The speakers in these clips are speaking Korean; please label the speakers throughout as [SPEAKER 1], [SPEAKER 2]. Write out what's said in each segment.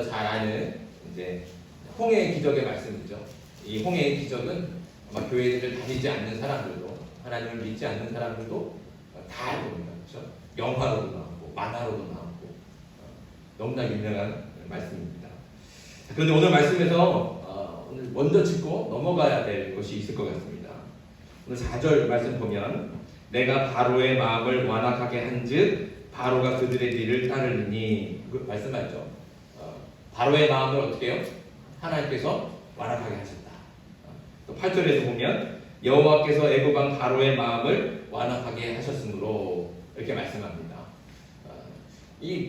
[SPEAKER 1] 우리가 잘 아는 이제 홍해의 기적의 말씀이죠. 이 홍해의 기적은 아마 교회를 다니지 않는 사람들도, 하나님을 믿지 않는 사람들도 다 알고 있습니다. 그렇죠? 영화로도 나오고 만화로도 나오고 너무나 유명한 말씀입니다. 그런데 오늘 말씀에서 오늘 먼저 짚고 넘어가야 될 것이 있을 것 같습니다. 오늘 4절 말씀 보면 내가 바로의 마음을 완악하게 한즉 바로가 그들의 뒤를 따르리니, 그 말씀하죠. 바로의 마음을 어떻게 해요? 하나님께서 완악하게 하셨다. 또 8절에도 보면 여호와께서 애굽 왕 바로의 마음을 완악하게 하셨으므로 이렇게 말씀합니다.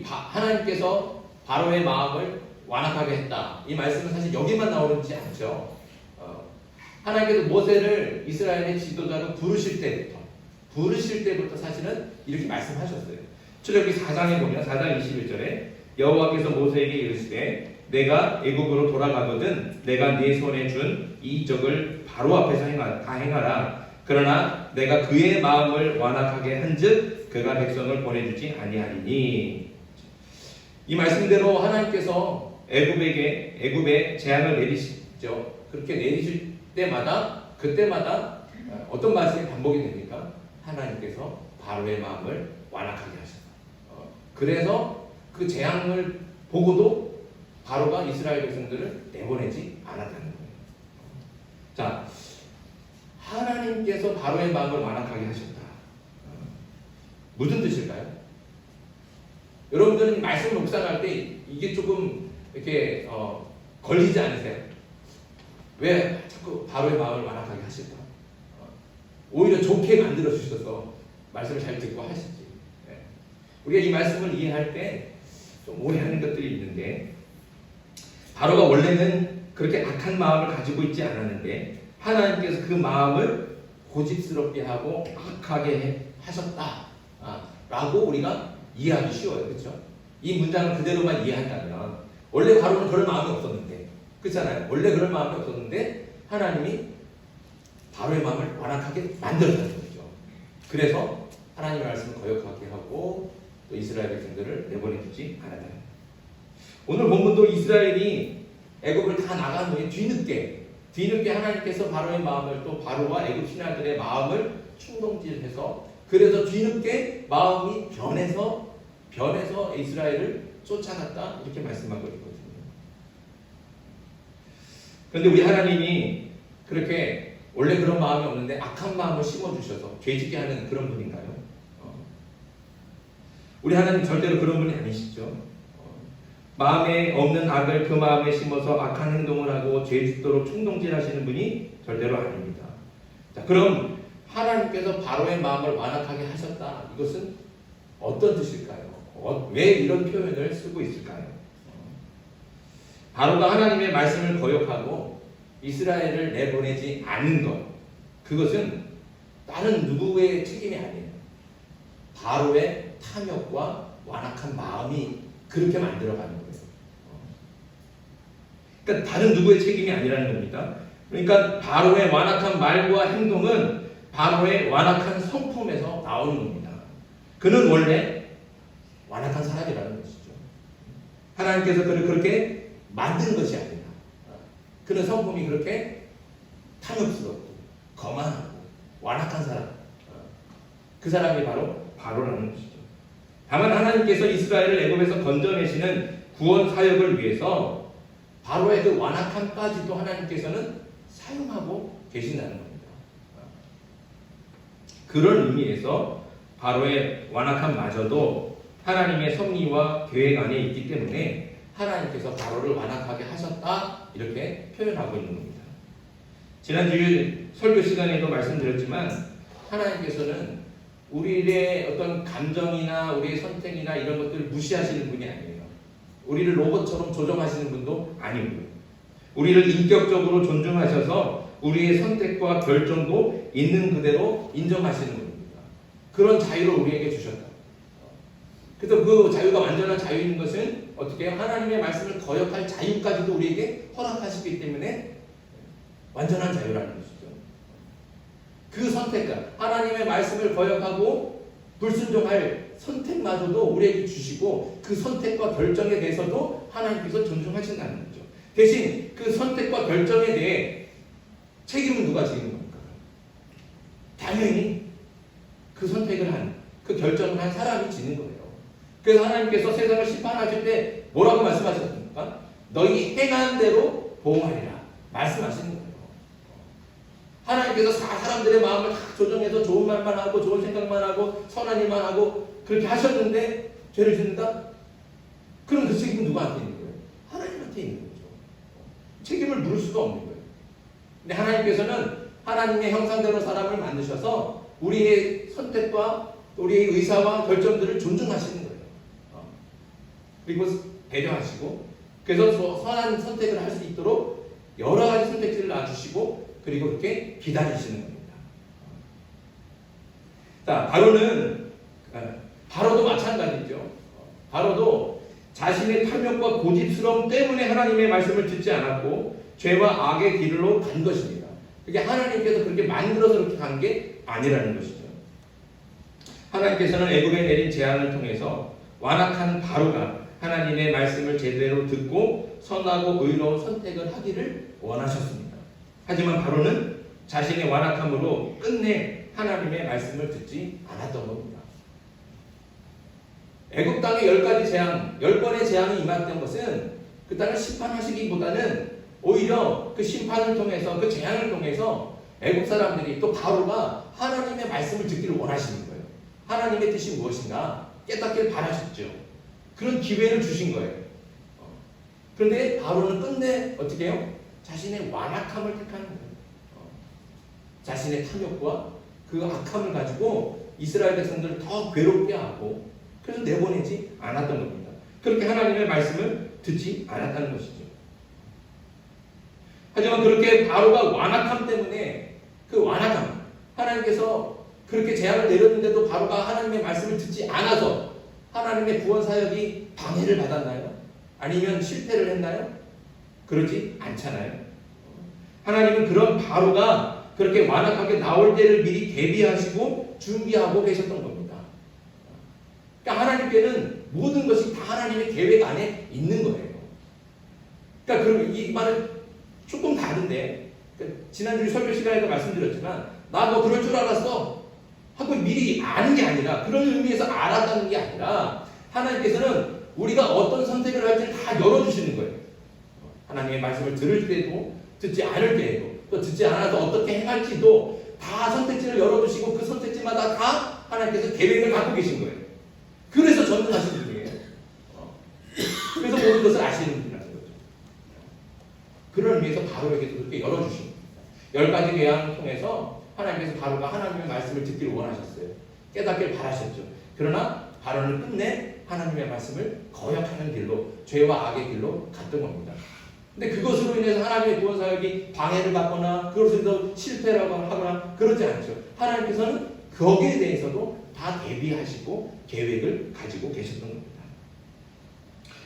[SPEAKER 1] 하나님께서 바로의 마음을 완악하게 했다. 이 말씀은 사실 여기만 나오지 않죠. 하나님께서 모세를 이스라엘의 지도자로 부르실 때부터 사실은 이렇게 말씀하셨어요. 출애굽기 4장에 보면 4장 21절에 여호와께서 모세에게 이르시되 내가 애굽으로 돌아가거든 내가 네 손에 준 이 이적을 바로 앞에서 다 행하라. 그러나 내가 그의 마음을 완악하게 한즉 그가 백성을 보내주지 아니하리니. 이 말씀대로 하나님께서 애굽에 재앙을 내리시죠. 그렇게 내리실 그때마다 어떤 말씀이 반복이 됩니까? 하나님께서 바로의 마음을 완악하게 하셨다. 그래서 그 재앙을 보고도 바로가 이스라엘 백성들을 내보내지 않았다는 거예요. 자, 하나님께서 바로의 마음을 완악하게 하셨다. 무슨 뜻일까요? 여러분들은 말씀을 묵상할 때 이게 조금 이렇게 걸리지 않으세요? 왜 자꾸 바로의 마음을 완악하게 하실까? 오히려 좋게 만들어 주셔서 말씀을 잘 듣고 하시지. 우리가 이 말씀을 이해할 때 좀 오해하는 것들이 있는데, 바로가 원래는 그렇게 악한 마음을 가지고 있지 않았는데 하나님께서 그 마음을 고집스럽게 하고 악하게 하셨다 라고 우리가 이해하기 쉬워요. 그렇죠? 이 문장을 그대로만 이해한다면 원래 바로는 그럴 마음이 없었는데, 그렇잖아요. 원래 그럴 마음이 없었는데 하나님이 바로의 마음을 완악하게 만들었다는 거죠. 그래서 하나님의 말씀을 거역하게 하고 또 이스라엘 백성들을 내보내주지 않았다. 오늘 본문도 이스라엘이 애굽을 다 나간 후에 뒤늦게 하나님께서 바로의 마음을, 또 바로와 애굽 신하들의 마음을 충동질해서, 그래서 뒤늦게 마음이 변해서 이스라엘을 쫓아갔다, 이렇게 말씀하고 있거든요. 그런데 우리 하나님이 그렇게 원래 그런 마음이 없는데 악한 마음을 심어주셔서 죄짓게 하는 그런 분인가요? 우리 하나님 절대로 그런 분이 아니시죠. 마음에 없는 악을 그 마음에 심어서 악한 행동을 하고 죄 짓도록 충동질하시는 분이 절대로 아닙니다. 자, 그럼 하나님께서 바로의 마음을 완악하게 하셨다, 이것은 어떤 뜻일까요? 왜 이런 표현을 쓰고 있을까요? 바로가 하나님의 말씀을 거역하고 이스라엘을 내보내지 않은 것, 그것은 다른 누구의 책임이 아니에요. 바로의 탐욕과 완악한 마음이 그렇게 만들어가는 거예요. 그러니까 다른 누구의 책임이 아니라는 겁니다. 그러니까 바로의 완악한 말과 행동은 바로의 완악한 성품에서 나오는 겁니다. 그는 원래 완악한 사람이라는 것이죠. 하나님께서 그를 그렇게 만든 것이 아니라 그는 성품이 그렇게 탐욕스럽고 거만하고 완악한 사람, 그 사람이 바로 바로라는 것이죠. 다만 하나님께서 이스라엘을 애굽에서 건져내시는 구원 사역을 위해서 바로의 그 완악함까지도 하나님께서는 사용하고 계신다는 겁니다. 그런 의미에서 바로의 완악함마저도 하나님의 섭리와 계획 안에 있기 때문에 하나님께서 바로를 완악하게 하셨다, 이렇게 표현하고 있는 겁니다. 지난주일 설교 시간에도 말씀드렸지만 하나님께서는 우리의 어떤 감정이나 우리의 선택이나 이런 것들을 무시하시는 분이 아니에요. 우리를 로봇처럼 조정하시는 분도 아니고요. 우리를 인격적으로 존중하셔서 우리의 선택과 결정도 있는 그대로 인정하시는 분입니다. 그런 자유를 우리에게 주셨다. 그래서 그 자유가 완전한 자유인 것은 어떻게 해요? 하나님의 말씀을 거역할 자유까지도 우리에게 허락하시기 때문에 완전한 자유라는 것이죠. 그 선택과 하나님의 말씀을 거역하고 불순종할 선택마저도 우리에게 주시고 그 선택과 결정에 대해서도 하나님께서 존중하신다는 거죠. 대신 그 선택과 결정에 대해 책임은 누가 지는 겁니까? 당연히 그 선택을 한, 그 결정을 한 사람이 지는 거예요. 그래서 하나님께서 세상을 심판하실 때 뭐라고 말씀하셨습니까? 너희 행한 대로 보응하리라 말씀하시는 거예요. 하나님께서 사람들의 마음을 다 조정해서 좋은 말만 하고 좋은 생각만 하고 선한 일만 하고 그렇게 하셨는데 죄를 짓는다? 그럼 그 책임은 누구한테 있는 거예요? 하나님한테 있는 거죠. 책임을 물을 수가 없는 거예요. 근데 하나님께서는 하나님의 형상대로 사람을 만드셔서 우리의 선택과 우리의 의사와 결정들을 존중하시는 거예요. 그리고 배려하시고 그래서 선한 선택을 할 수 있도록 여러 가지 선택지를 놔주시고 그리고 그렇게 기다리시는 겁니다. 자, 바로도 마찬가지죠. 바로도 자신의 탐욕과 고집스러움 때문에 하나님의 말씀을 듣지 않았고 죄와 악의 길로 간 것입니다. 그게 하나님께서 그렇게 만들어서 그렇게 간 게 아니라는 것이죠. 하나님께서는 애굽에 내린 재앙을 통해서 완악한 바로가 하나님의 말씀을 제대로 듣고 선하고 의로운 선택을 하기를 원하셨습니다. 하지만 바로는 자신의 완악함으로 끝내 하나님의 말씀을 듣지 않았던 겁니다. 애굽 땅에 10가지 재앙, 10번의 재앙이 임했던 것은 그 땅을 심판하시기보다는 오히려 그 심판을 통해서 그 재앙을 통해서 애굽 사람들이 또 바로가 하나님의 말씀을 듣기를 원하시는 거예요. 하나님의 뜻이 무엇인가 깨닫기를 바라셨죠. 그런 기회를 주신 거예요. 그런데 바로는 끝내 어떻게 해요? 자신의 완악함을 택하는 거예요. 자신의 탐욕과 그 악함을 가지고 이스라엘 백성들을 더 괴롭게 하고 그래서 내보내지 않았던 겁니다. 그렇게 하나님의 말씀을 듣지 않았다는 것이죠. 하지만 그렇게 바로가 완악함 때문에 그 완악함, 하나님께서 그렇게 재앙을 내렸는데도 바로가 하나님의 말씀을 듣지 않아서 하나님의 구원 사역이 방해를 받았나요? 아니면 실패를 했나요? 그러지 않잖아요. 하나님은 그런 바로가 그렇게 완악하게 나올 때를 미리 대비하시고 준비하고 계셨던 겁니다. 그러니까 하나님께는 모든 것이 다 하나님의 계획 안에 있는 거예요. 그러니까 그럼 이 말은 조금 다른데 지난주 설교 시간에도 말씀드렸지만 나 뭐 그럴 줄 알았어 하고 미리 아는 게 아니라 그런 의미에서 알았다는 게 아니라 하나님께서는 우리가 어떤 선택을 할지를 다 열어주시는 거예요. 하나님의 말씀을 들을 때도 듣지 않을 때에도 또 듣지 않아서 어떻게 행할지도 다 선택지를 열어주시고 그 선택지마다 다 하나님께서 계획을 갖고 계신 거예요. 그래서 전능하신 분이에요. 그래서 모든 것을 아시는 분이라는 거죠. 그런 의미에서 바로에게도 그렇게 열어주십니다. 10가지 계약을 통해서 하나님께서 바로가 하나님의 말씀을 듣기를 원하셨어요. 깨닫기를 바라셨죠. 그러나 바로는 끝내 하나님의 말씀을 거역하는 길로 죄와 악의 길로 갔던 겁니다. 근데 그것으로 인해서 하나님의 구원 사역이 방해를 받거나 그것으로 실패를 하거나 그러지 않죠. 하나님께서는 거기에 대해서도 다 대비하시고 계획을 가지고 계셨던 겁니다.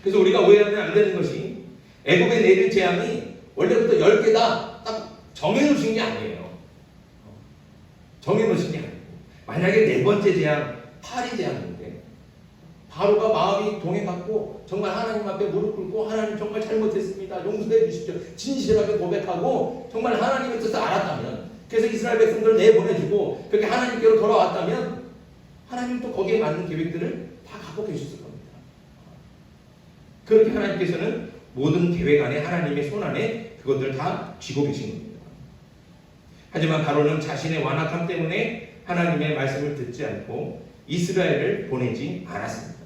[SPEAKER 1] 그래서 우리가 오해하면 안 되는 것이 애굽에 내릴 재앙이 원래부터 10개다 딱 정해놓으신 게 아니에요. 정해놓으신 게 아니고 만약에 네 번째 재앙, 파리 재앙인데 바로가 마음이 동해갖고 정말 하나님 앞에 무릎 꿇고 하나님 정말 잘못했습니다. 용서해 주십시오. 진실하게 고백하고 정말 하나님의 뜻을 알았다면 그래서 이스라엘 백성들을 내보내주고 그렇게 하나님께로 돌아왔다면 하나님 또 거기에 맞는 계획들을 다 갖고 계셨을 겁니다. 그렇게 하나님께서는 모든 계획 안에 하나님의 손 안에 그것들을 다 쥐고 계신 겁니다. 하지만 바로는 자신의 완악함 때문에 하나님의 말씀을 듣지 않고 이스라엘을 보내지 않았습니다.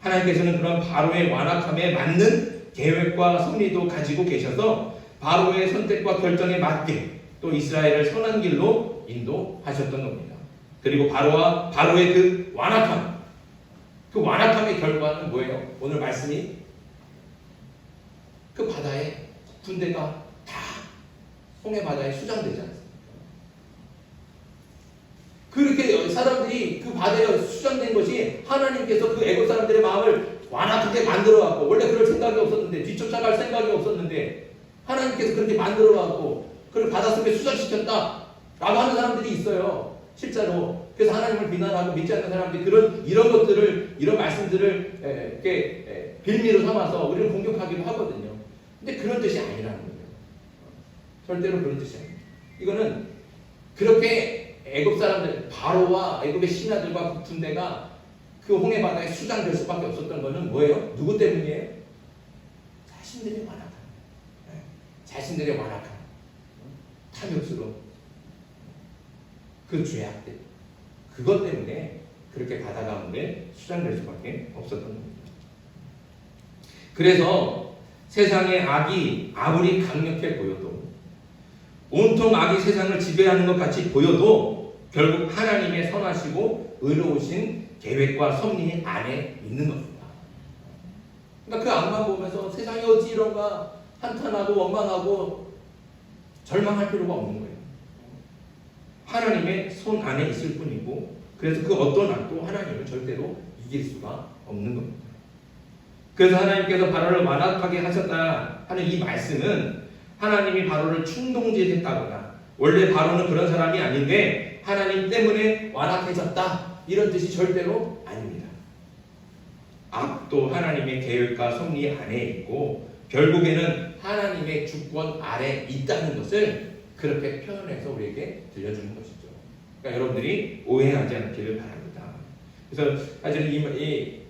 [SPEAKER 1] 하나님께서는 그런 바로의 완악함에 맞는 계획과 섭리도 가지고 계셔서 바로의 선택과 결정에 맞게 또 이스라엘을 선한 길로 인도하셨던 겁니다. 그리고 바로의 그 완악함, 그 완악함의 결과는 뭐예요? 오늘 말씀이 그 바다에 군대가 다 홍해 바다에 수장되지 않습니까? 그렇게 사람들이 그 바다에 수장된 것이 하나님께서 그 애굽 사람들의 마음을 완악하게 만들어갖고 원래 그럴 생각이 없었는데 뒤쫓아갈 생각이 없었는데 하나님께서 그렇게 만들어갖고 그걸 바닷속에 수장시켰다 라고 하는 사람들이 있어요. 실제로 그래서 하나님을 비난하고 믿지 않는 사람들이 이런 것들을, 이런 말씀들을 이렇게 빌미로 삼아서 우리를 공격하기도 하거든요. 근데 그런 뜻이 아니라는 거예요. 절대로 그런 뜻이 아닙니다. 이거는 그렇게 애굽 사람들, 바로와 애굽의 신하들과 그 군대가 그 홍해 바다에 수장될 수밖에 없었던 거는 뭐예요? 누구 때문이에요? 자신들의 완악함. 자신들의 완악함. 탐욕스러움. 그 죄악 때문에. 그것 때문에 그렇게 바다 가운데 수장될 수밖에 없었던 겁니다. 그래서 세상의 악이 아무리 강력해 보여도, 온통 악이 세상을 지배하는 것 같이 보여도 결국 하나님의 선하시고 의로우신 계획과 섭리 안에 있는 겁니다. 그러니까 그 악만 보면서 세상이 어찌 이런가 한탄하고 원망하고 절망할 필요가 없는 거예요. 하나님의 손 안에 있을 뿐이고, 그래서 그 어떤 악도 하나님을 절대로 이길 수가 없는 겁니다. 그래서 하나님께서 바로를 완악하게 하셨다 하는 이 말씀은 하나님이 바로를 충동질했다거나 원래 바로는 그런 사람이 아닌데 하나님 때문에 완악해졌다 이런 뜻이 절대로 아닙니다. 악도 하나님의 계획과 섭리 안에 있고 결국에는 하나님의 주권 아래 있다는 것을 그렇게 표현해서 우리에게 들려주는 것이죠. 그러니까 여러분들이 오해하지 않기를 바랍니다. 그래서 사실 이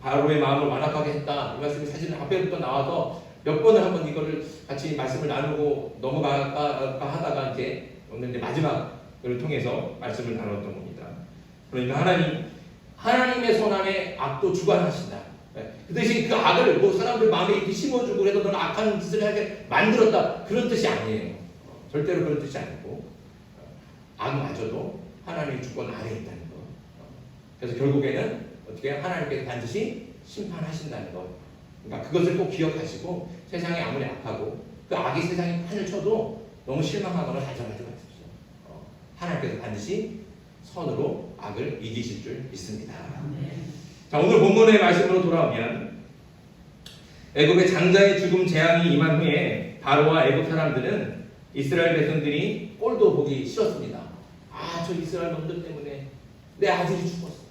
[SPEAKER 1] 바로의 마음을 완악하게 했다 이 말씀이 사실 앞에부터 나와서 몇 번을 한번 이거를 같이 말씀을 나누고 넘어갈까 하다가 이제 오늘 이제 마지막을 통해서 말씀을 나눴던 겁니다. 그러니까 하나님의 손 안에 악도 주관하신다. 그 대신 그 악을 뭐 사람들 마음에 이렇게 심어주고 그래도 너는 악한 짓을 하게 만들었다 그런 뜻이 아니에요. 절대로 그런 뜻이 아니고 악마저도 하나님의 주권 아래에 있다는 것. 그래서 결국에는 어떻게 하나님께서 반드시 심판하신다는 것. 그러니까 그것을 꼭 기억하시고 세상이 아무리 악하고 그 악이 세상에 판을 쳐도 너무 실망하거나 좌절하지 마십시오. 하나님께서 반드시 선으로 악을 이기실 줄 믿습니다. 자, 오늘 본문의 말씀으로 돌아오면 애굽의 장자의 죽음 재앙이 임한 후에 바로와 애굽 사람들은 이스라엘 백성들이 꼴도 보기 싫었습니다. 저 이스라엘 놈들 때문에 내 아들이 죽었어.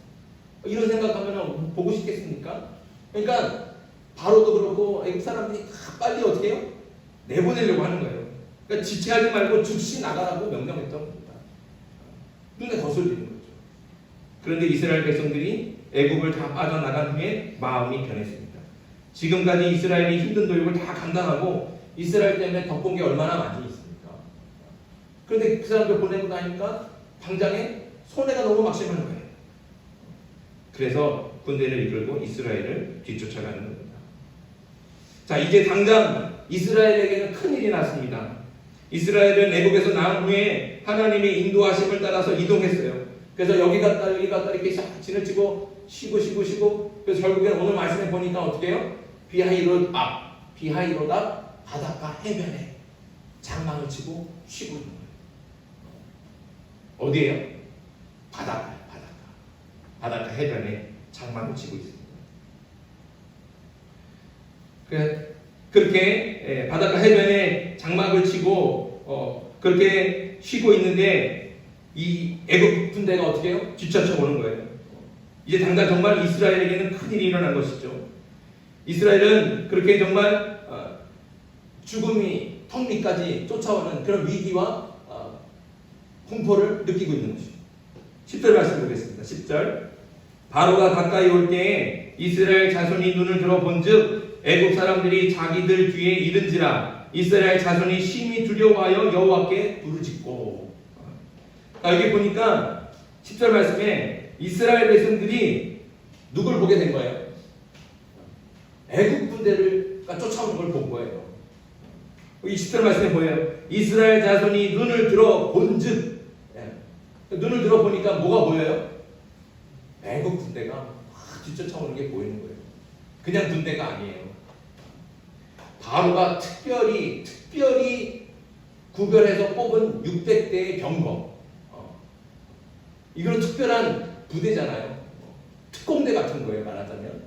[SPEAKER 1] 이런 생각하면 보고 싶겠습니까? 그러니까 바로도 그렇고 애굽 사람들이 다 빨리 어떻게 해요? 내보내려고 하는 거예요. 그러니까 지체하지 말고 즉시 나가라고 명령했던 겁니다. 눈에 거슬리는 거죠. 그런데 이스라엘 백성들이 애굽을 다 빠져나간 후에 마음이 변했습니다. 지금까지 이스라엘이 힘든 도육을 다 감당하고 이스라엘 때문에 덕본 게 얼마나 많이 있습니까? 그런데 그 사람들 보내고 나니까 당장에 손해가 너무 막심한 거예요. 그래서 군대를 이끌고 이스라엘을 뒤쫓아가는 겁니다. 자, 이제 당장 이스라엘에게는 큰일이 났습니다. 이스라엘은 애굽에서 나온 후에 하나님의 인도하심을 따라서 이동했어요. 그래서 여기 갔다 이렇게 진을 치고 쉬고 그래서 결국엔 오늘 말씀에 보니까 어떻게 해요? 비하이로다 바닷가 해변에 장막을 치고 쉬고 있는 거예요. 어디에요? 바닷가 해변에 장막을 치고 있습니다. 그렇게 바닷가 해변에 장막을 치고 그렇게 쉬고 있는데 이 애굽 군대가 어떻게 해요? 뒤쫓아 오는 거예요. 이제 당장 정말 이스라엘에게는 큰일이 일어난 것이죠. 이스라엘은 그렇게 정말 죽음이 턱 밑까지 쫓아오는 그런 위기와 공포를 느끼고 있는 것이죠. 10절 말씀 보겠습니다. 10절 바로가 가까이 올 때에 이스라엘 자손이 눈을 들어 본즉 애굽 사람들이 자기들 뒤에 이른지라 이스라엘 자손이 심히 두려워하여 여호와께 부르짖고. 여기 보니까 10절 말씀에 이스라엘 백성들이 누굴 보게 된 거예요? 애굽 군대를 쫓아오는 걸 본 거예요. 이 10절 말씀에 뭐예요? 이스라엘 자손이 눈을 들어 본즉. 눈을 들어 보니까 뭐가 보여요? 애굽 군대가 막 뒤쫓아오는 게 보이는 거예요. 그냥 군대가 아니에요. 바로가 특별히 구별해서 뽑은 600대의 병거. 이건 특별한 부대잖아요. 특공대 같은 거예요, 말하자면.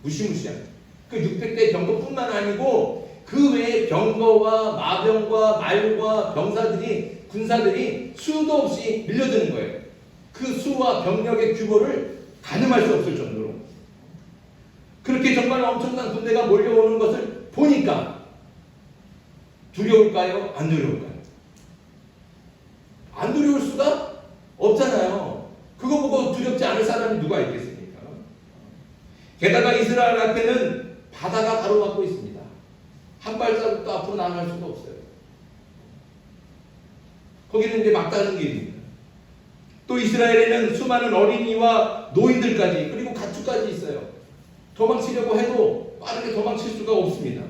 [SPEAKER 1] 무시무시한. 그 600대 병거뿐만 아니고 그 외에 병거와 마병과 말과 병사들이 군사들이 수도 없이 밀려드는 거예요. 그 수와 병력의 규모를 가늠할 수 없을 정도로 그렇게 정말 엄청난 군대가 몰려오는 것을 보니까 두려울까요? 안 두려울까요? 안 두려울 수가 없잖아요. 그거 보고 두렵지 않을 사람이 누가 있겠습니까? 게다가 이스라엘 앞에는 바다가 가로막고 있습니다. 한 발자국도 앞으로 나아갈 수가 없어요. 거기는 이제 막다른 길입니다. 또 이스라엘에는 수많은 어린이와 노인들까지 그리고 가축까지 있어요. 도망치려고 해도 빠르게 도망칠 수가 없습니다.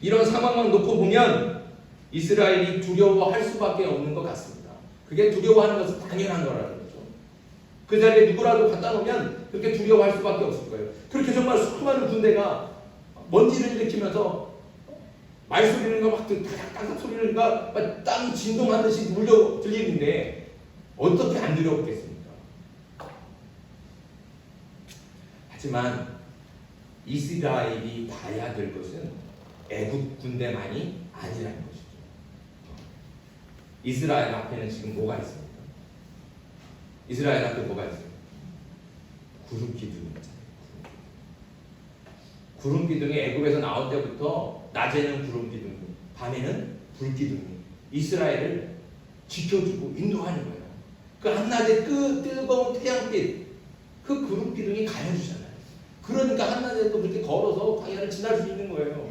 [SPEAKER 1] 이런 상황만 놓고 보면 이스라엘이 두려워할 수밖에 없는 것 같습니다. 그게 두려워하는 것은 당연한 거라는 거죠. 그 자리에 누구라도 갖다 놓으면 그렇게 두려워할 수밖에 없을 거예요. 그렇게 정말 수많은 군대가 먼지를 일으키면서 말소리는 거 막 따닥따닥 소리는 거땅 진동하듯이 물려 들리는데 어떻게 안 두려웠겠습니까? 하지만 이스라엘이 봐야 될 것은 애국 군대만이 아니라는 것이죠. 이스라엘 앞에는 지금 뭐가 있습니까? 이스라엘 앞에 뭐가 있어요? 구름 기둥이 있잖아요. 구름 기둥이 애굽에서 나올 때부터 낮에는 구름 기둥이, 밤에는 불 기둥이 이스라엘을 지켜주고 인도하는 거예요. 그 한낮에 그 뜨거운 태양빛, 그 구름 기둥이 가려주잖아요. 그러니까 한낮에도 그렇게 걸어서 광야를 지날 수 있는 거예요.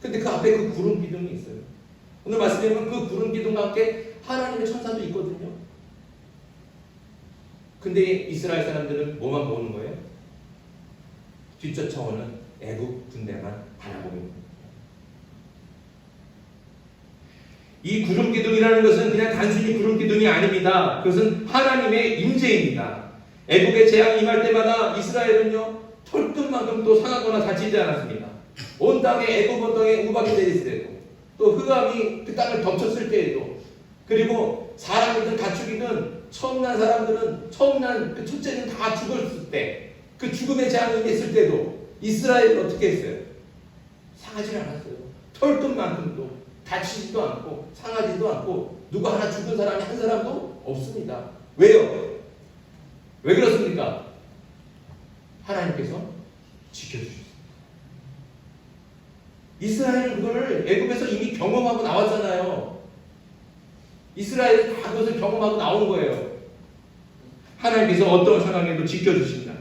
[SPEAKER 1] 근데 그 앞에 그 구름 기둥이 있어요. 오늘 말씀에 보면 그 구름 기둥과 함께 하나님의 천사도 있거든요. 근데 이스라엘 사람들은 뭐만 보는 거예요? 뒤쫓아오는 애국 군대만 바라보는 거예요. 이 구름 기둥이라는 것은 그냥 단순히 구름 기둥이 아닙니다. 그것은 하나님의 임재입니다. 애국의 재앙이 임할 때마다 이스라엘은요 털끝만큼 또 상하거나 다치지 않았습니다. 온 땅에 애국 온 땅에 우박이 내렸을 때도 또 흑암이 그 땅을 덮쳤을 때에도 그리고 사람이든 가축이든 처음 난 사람들은 처음 난 그 첫째는 다 죽었을 때 그 죽음의 재앙이 임했을 때도 이스라엘은 어떻게 했어요? 상하지 않았어요. 털끝만큼도 다치지도 않고 상하지도 않고 누가 하나 죽은 사람이 한 사람도 없습니다. 왜요? 왜 그렇습니까? 하나님께서 지켜주셨습니다. 이스라엘은 그걸 애굽에서 이미 경험하고 나왔잖아요. 이스라엘은 다 그것을 경험하고 나온 거예요. 하나님께서 어떤 상황에도 지켜주신다.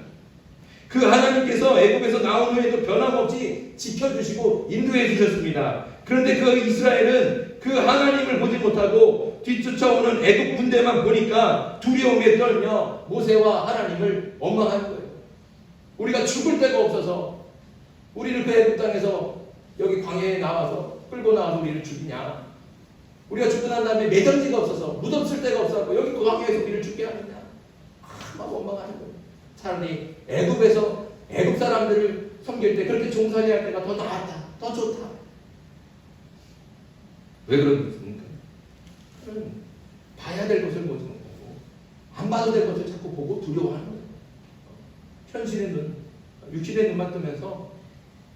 [SPEAKER 1] 그 하나님께서 애굽에서 나온 후에도 변함없이 지켜주시고 인도해 주셨습니다. 그런데 그 이스라엘은 그 하나님을 보지 못하고 뒤쫓아오는 애국 군대만 보니까 두려움에 떨며 모세와 하나님을 원망하는 거예요. 우리가 죽을 데가 없어서 우리를 그 애국 땅에서 여기 광야에 나와서 끌고 나와서 우리를 죽이냐? 우리가 죽고 난 다음에 매점지가 없어서 무덤 쓸 데가 없어서 여기 그 광야에서 우리를 죽게 하느냐? 막 원망하는 거예요. 차라리 애굽에서 애굽 사람들을 섬길 때 그렇게 종살이할 때가 더 나았다, 더 좋다. 왜 그러겠습니까? 그런 봐야 될 것을 보지 못하고 안 봐도 될 것을 자꾸 보고 두려워하는 거예요. 현실의 눈, 육신의 눈만 뜨면서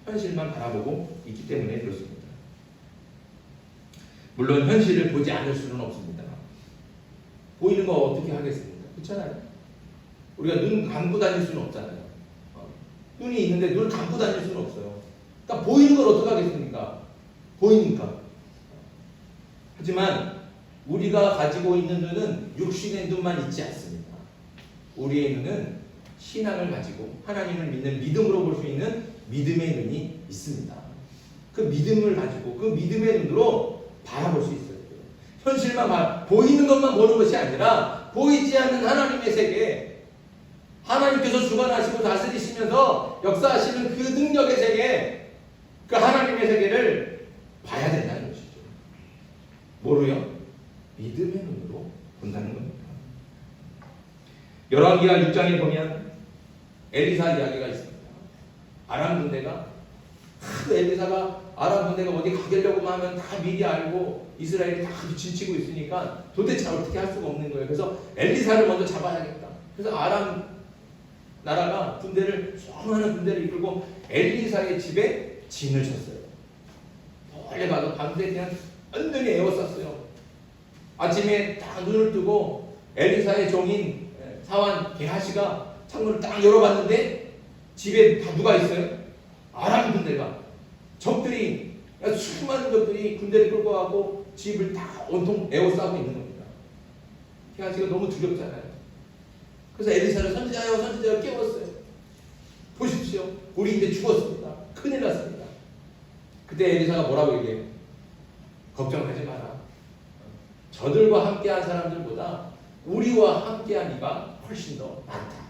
[SPEAKER 1] 현실만 바라보고 있기 때문에 그렇습니다. 물론 현실을 보지 않을 수는 없습니다. 보이는 거 어떻게 하겠습니까? 그렇잖아요. 우리가 눈 감고 다닐 수는 없잖아요. 눈이 있는데 눈을 감고 다닐 수는 없어요. 그러니까 보이는 걸 어떻게 하겠습니까? 보이니까. 하지만 우리가 가지고 있는 눈은 육신의 눈만 있지 않습니다. 우리의 눈은 신앙을 가지고 하나님을 믿는 믿음으로 볼 수 있는 믿음의 눈이 있습니다. 그 믿음을 가지고 그 믿음의 눈으로 바라볼 수 있어요. 현실만 보이는 것만 보는 것이 아니라 보이지 않는 하나님의 세계, 하나님께서 주관하시고 다스리시면서 역사하시는 그 능력의 세계, 그 하나님의 세계를 봐야 된다는 것이죠. 뭐로요? 믿음의 눈으로 본다는 겁니다. 열왕기하 6장에 보면 엘리사 이야기가 있습니다. 아람 군대가 엘리사가 아람 군대가 어디 가려고 하면 다 미리 알고 이스라엘이 다 지치고 있으니까 도대체 어떻게 할 수가 없는 거예요. 그래서 엘리사를 먼저 잡아야겠다. 그래서 아람 나라가 수많은 군대를 이끌고 엘리사의 집에 진을 쳤어요. 멀리 가서 밤새 그냥 완전히 에워쌌어요. 아침에 딱 눈을 뜨고 엘리사의 종인 사환 게하시가 창문을 딱 열어봤는데 집에 다 누가 있어요? 아람 군대가, 적들이, 수많은 적들이 군대를 끌고 가고 집을 다 온통 에워싸고 있는 겁니다. 게하시가 너무 두렵잖아요. 그래서 엘리사를 선지자여 깨웠어요. 보십시오, 우리 이제 죽었습니다. 큰일 났습니다. 그때 엘리사가 뭐라고 얘기해요? 걱정하지 마라. 저들과 함께한 사람들보다 우리와 함께한 이가 훨씬 더 많다.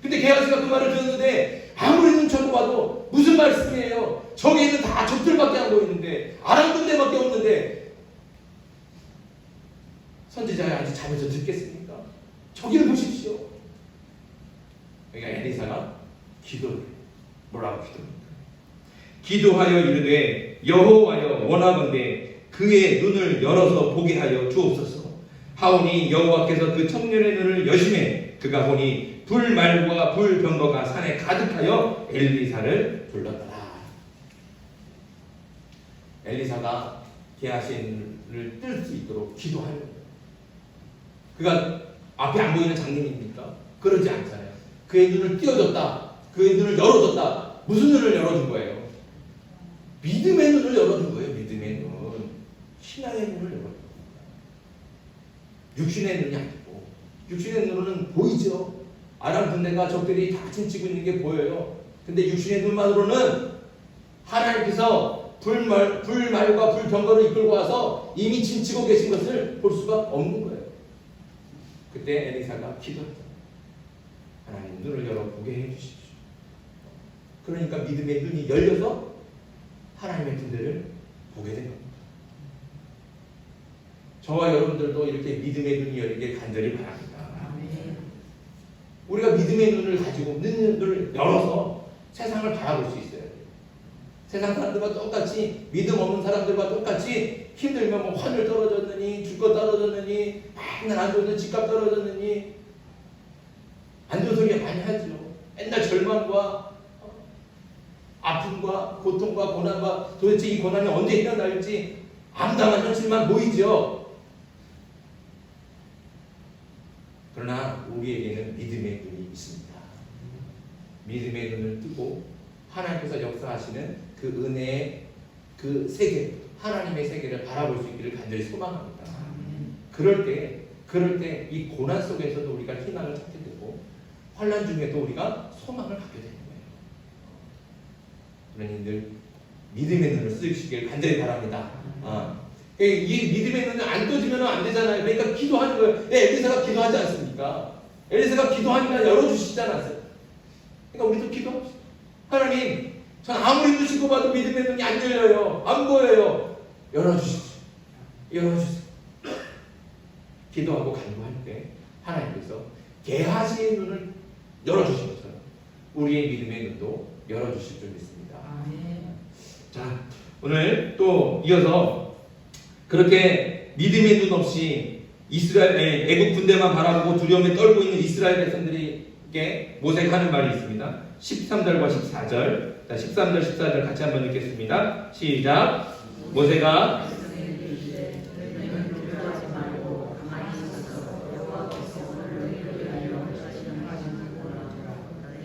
[SPEAKER 1] 근데 게하시가 그 말을 들었는데 아무리 눈쳐도 봐도 무슨 말씀이에요? 저기에는 다 적들밖에 안 보이는데, 아람 군대밖에 없는데 선지자가 아직 잠에서 듣겠습니까? 저기를 보십시오. 그러니까 엘리사가 기도를 해요. 뭐라고 기도합니까? 기도하여 이르되 여호와여 원하건대 그의 눈을 열어서 보게 하여 주옵소서 하오니 여호와께서 그 청년의 눈을 여심해 그가 보니 불말과 불병거가 산에 가득하여 엘리사를 불렀더라. 엘리사가 게하시를 뜰 수 있도록 기도하는 거예요. 그가 앞에 안 보이는 장면입니까? 그러지 않잖아요. 그의 눈을 띄워줬다. 그의 눈을 열어줬다. 무슨 눈을 열어준 거예요? 믿음의 눈을 열어준 거예요. 믿음의 눈. 신앙의 눈을 열어준 겁니다. 육신의 눈이 아니고, 육신의 눈은 보이죠. 아람 군대가 적들이 다 침치고 있는 게 보여요. 근데 육신의 눈만으로는 하나님께서 불말과 불병거를 이끌고 와서 이미 침치고 계신 것을 볼 수가 없는 거예요. 그때 엘리사가 기도했다. 하나님 눈을 열어 보게 해주십시오. 그러니까 믿음의 눈이 열려서 하나님의 군대를 보게 된 겁니다. 저와 여러분들도 이렇게 믿음의 눈이 열리게 간절히 바랍니다. 우리가 믿음의 눈을 가지고 눈을 열어서 세상을 바라볼 수 있어야 돼요. 세상 사람들과 똑같이, 믿음 없는 사람들과 똑같이 힘들면 뭐 환율 떨어졌느니, 주가 떨어졌느니, 맨날 안 좋은 집값 떨어졌느니, 안 좋은 소리 많이 하죠. 맨날 절망과 아픔과 고통과 고난과 도대체 이 고난이 언제 일어날지 암담한 현실만 보이죠. 그러나 우리에게는 믿음의 눈이 있습니다. 믿음의 눈을 뜨고 하나님께서 역사하시는 그 은혜의 그 세계, 하나님의 세계를 바라볼 수 있기를 간절히 소망합니다. 그럴 때 이 고난 속에서도 우리가 희망을 찾게 되고 환난 중에도 우리가 소망을 갖게 되는 거예요. 그러니 늘 믿음의 눈을 쓰시길 간절히 바랍니다. 이 믿음의 눈이 안 떠지면 안 되잖아요. 그러니까 기도하는 거예요. 엘리사가 기도하지 않습니까? 엘리사가 기도하니까 열어주시지 않았어요. 그러니까 우리도 기도합시다. 하나님, 전 아무리 두시고 봐도 믿음의 눈이 안 열려요. 안 보여요. 열어주십시오. 열어주세요. 기도하고 간구할 때 하나님께서 게하시의 눈을 열어주신 것처럼 우리의 믿음의 눈도 열어주실 줄 믿습니다. 자, 오늘 또 이어서 그렇게 믿음의 눈 없이 이스라엘, 애국 군대만 바라보고 두려움에 떨고 있는 이스라엘 백성들에게 모세가 하는 말이 있습니다. 13절과 14절. 자, 13절, 14절 같이 한번 읽겠습니다. 시작. 모세가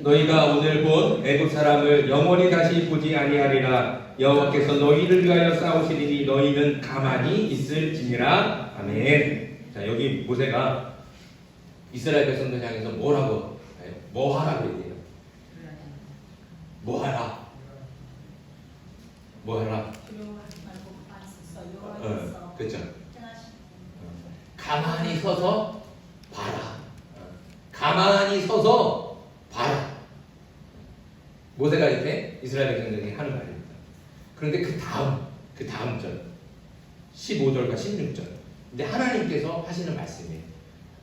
[SPEAKER 1] 너희가 오늘 본 애국 사람을 영원히 다시 보지 아니하리라. 여호와께서 너희를 위하여 싸우시리니 너희는 가만히 있을지니라. 아멘. 자, 여기 모세가 이스라엘 백성들 향해서 뭐라고 해요? 뭐 하라고 얘기해요? 뭐 하라? 뭐 하라? 그렇죠. 가만히 서서 봐라. 가만히 서서 봐라. 모세가 이렇게 이스라엘 백성들에게 하는 말입니다. 그런데 그 다음 절 15절과 16절, 근데 하나님께서 하시는 말씀이에요.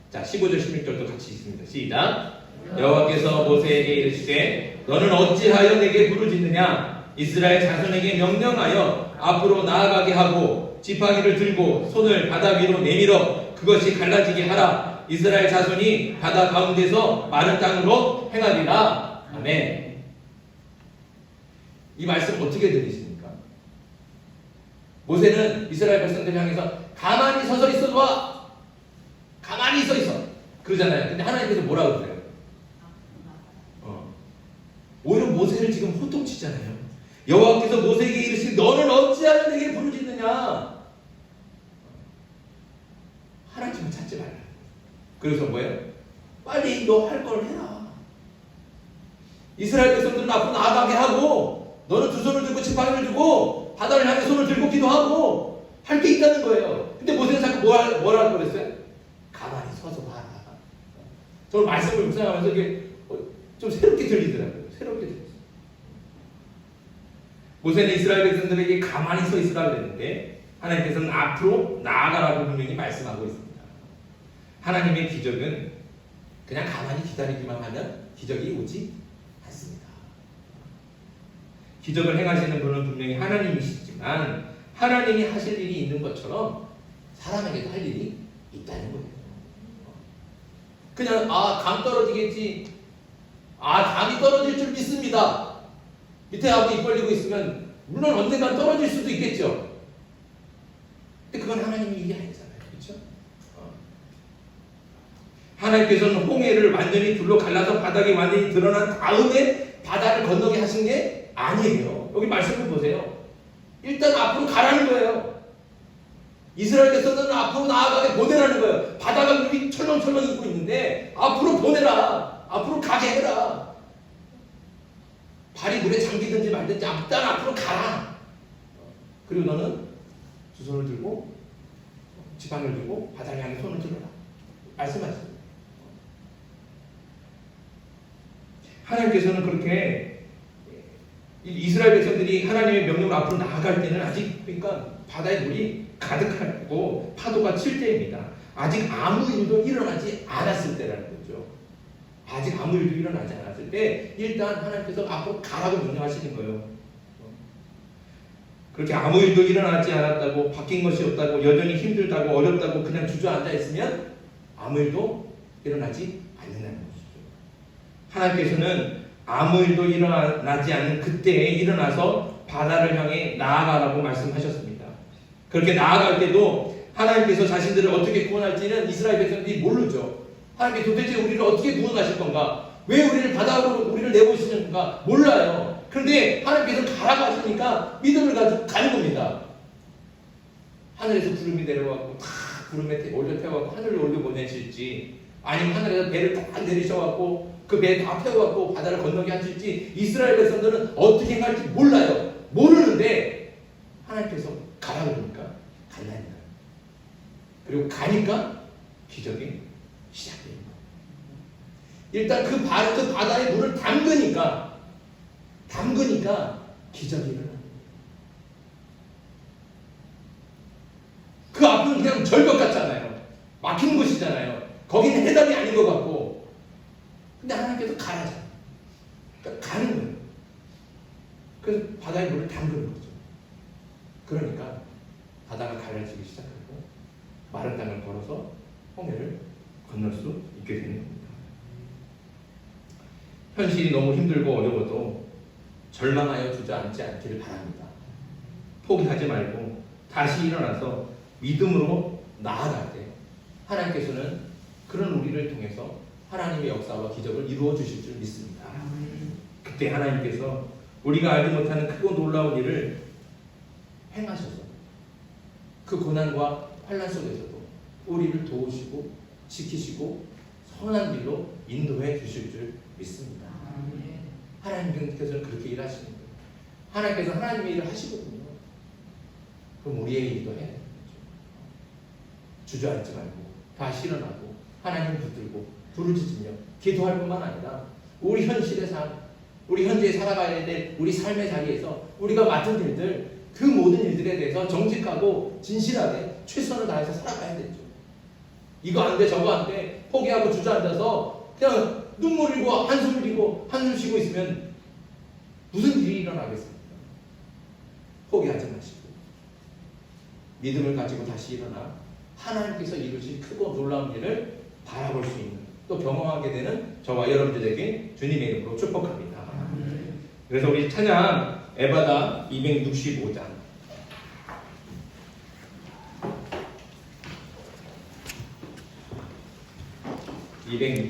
[SPEAKER 1] 자, 15절 16절도 같이 있습니다. 시작. 여호와께서 모세에게 이르시되 너는 어찌하여 내게 부르짖느냐? 이스라엘 자손에게 명령하여 앞으로 나아가게 하고 지팡이를 들고 손을 바다 위로 내밀어 그것이 갈라지게 하라. 이스라엘 자손이 바다 가운데서 마른 땅으로 행하리라. 아멘. 이 말씀 어떻게 들리십니까? 모세는 이스라엘 백성들 향해서 가만히 서서 있어봐. 가만히 서 있어. 그러잖아요. 근데 하나님께서 뭐라고 그래요? 오히려 모세를 지금 호통치잖아요. 여호와께서 모세에게 이르시되 너는 어찌하여 내게 부르짖느냐. 하나님을 찾지 말라. 그래서 뭐예요? 빨리 너 할 걸 해라. 이스라엘 백성들은 앞으로 나아가게 하고 너는 두 손을 들고 지팡이를 들고 바다를 향해 손을 들고 기도하고 할 게 있다는 거예요. 근데 모세는 자꾸 뭐라고 그랬어요? 가만히 서서 봐라. 저는 말씀을 묵상하면서 이게 좀 새롭게 들리더라고요. 새롭게 들렸어요. 모세는 이스라엘 백성들에게 가만히 서 있으라 그랬는데 하나님께서는 앞으로 나아가라고 분명히 말씀하고 있습니다. 하나님의 기적은 그냥 가만히 기다리기만 하면 기적이 오지 않습니다. 기적을 행하시는 분은 분명히 하나님이시지만 하나님이 하실 일이 있는 것처럼 사람에게도 할 일이 있다는 거예요. 그냥 감 떨어지겠지. 감이 떨어질 줄 믿습니다. 밑에 하고 입 벌리고 있으면 물론 언젠간 떨어질 수도 있겠죠. 근데 그건 하나님이 일이 아니잖아요. 그렇죠? 하나님께서는 홍해를 완전히 둘로 갈라서 바닥이 완전히 드러난 다음에 바다를 건너게 하신 게 아니에요. 여기 말씀을 보세요. 일단 앞으로 가라는 거예요. 이스라엘께서는 앞으로 나아가게 보내라는 거예요. 바다가 물이 철렁철렁 있고 있는데 앞으로 보내라. 앞으로 가게 해라. 발이 물에 잠기든지 말든지 일단 앞으로 가라. 그리고 너는 두 손을 들고 지팡이를 들고 바다를 향해 손을 들어라. 말씀하셨어요. 하나님께서는 그렇게 이스라엘 백성들이 하나님의 명령을 앞으로 나아갈 때는 아직 그러니까 바다에 물이 가득하고 파도가 칠 때입니다. 아직 아무 일도 일어나지 않았을 때라는 거죠. 아직 아무 일도 일어나지 않았을 때 일단 하나님께서 앞으로 가라고 명령하시는 거예요. 그렇게 아무 일도 일어나지 않았다고 바뀐 것이 없다고 여전히 힘들다고 어렵다고 그냥 주저앉아 있으면 아무 일도 일어나지 않는다는 것이죠. 하나님께서는 아무 일도 일어나지 않는 그때에 일어나서 바다를 향해 나아가라고 말씀하셨습니다. 그렇게 나아갈 때도 하나님께서 자신들을 어떻게 구원할지는 이스라엘 백성들이 모르죠. 하나님께 도대체 우리를 어떻게 구원하실 건가? 왜 우리를 바다로 우리를 내보시는가? 몰라요. 그런데 하나님께서 가라고 하시니까 믿음을 가지고 가는 겁니다. 하늘에서 구름이 내려와서 다 구름에 올려 태워갖고 하늘로 올려 보내실지 아니면 하늘에서 배를 딱 내리셔갖고 그 배에 다 태워갖고 바다를 건너게 하실지 이스라엘 백성들은 어떻게 행할지 몰라요. 모르는데 하나님께서 가라고 그러니까 간다는 거예요. 그리고 가니까 기적이 시작됩니다. 일단 그 바다에 물을 담그니까 기적이 일어납니다. 그 앞은 그냥 절벽 같잖아요. 막힌 곳이잖아요. 거기는 해답이 아닌 것 같고 근데 하나님께서 가라잖아요. 그러니까 가는 거예요. 그래서 바다에 물을 담그는 거죠. 그러니까 바다가 가라지기 시작하고 마른 땅을 걸어서 홍해를 건널 수 있게 되는 겁니다. 현실이 너무 힘들고 어려워도 절망하여 주저앉지 않기를 바랍니다. 포기하지 말고 다시 일어나서 믿음으로 나아갈 때 하나님께서는 그런 우리를 통해서 하나님의 역사와 기적을 이루어 주실 줄 믿습니다. 그때 하나님께서 우리가 알지 못하는 크고 놀라운 일을 행하셔서 그 고난과 환난 속에서도 우리를 도우시고 지키시고 선한 길로 인도해 주실 줄 믿습니다. 하나님께서는 그렇게 일하시는 거예요. 하나님께서 하나님의 일을 하시거든요. 그럼 우리의 일도 해야 되는 거죠. 주저앉지 말고 다시 일어나고 하나님 붙들고 부르짖으며 기도할 뿐만 아니라 우리 현실의 삶, 우리 현재에 살아가야 될 우리 삶의 자리에서 우리가 맡은 일들 그 모든 일들에 대해서 정직하고 진실하게 최선을 다해서 살아가야 되죠. 이거 안 돼 저거 안 돼 포기하고 주저앉아서 그냥 눈물 흘리고 한숨 흘리고 한숨 쉬고 있으면 무슨 일이 일어나겠습니까? 포기하지 마시고 믿음을 가지고 다시 일어나 하나님께서 이루실 크고 놀라운 일을 바라볼 수 있는 또 경험하게 되는 저와 여러분들에게 주님의 이름으로 축복합니다. 그래서 우리 찬양 에바다 265장 260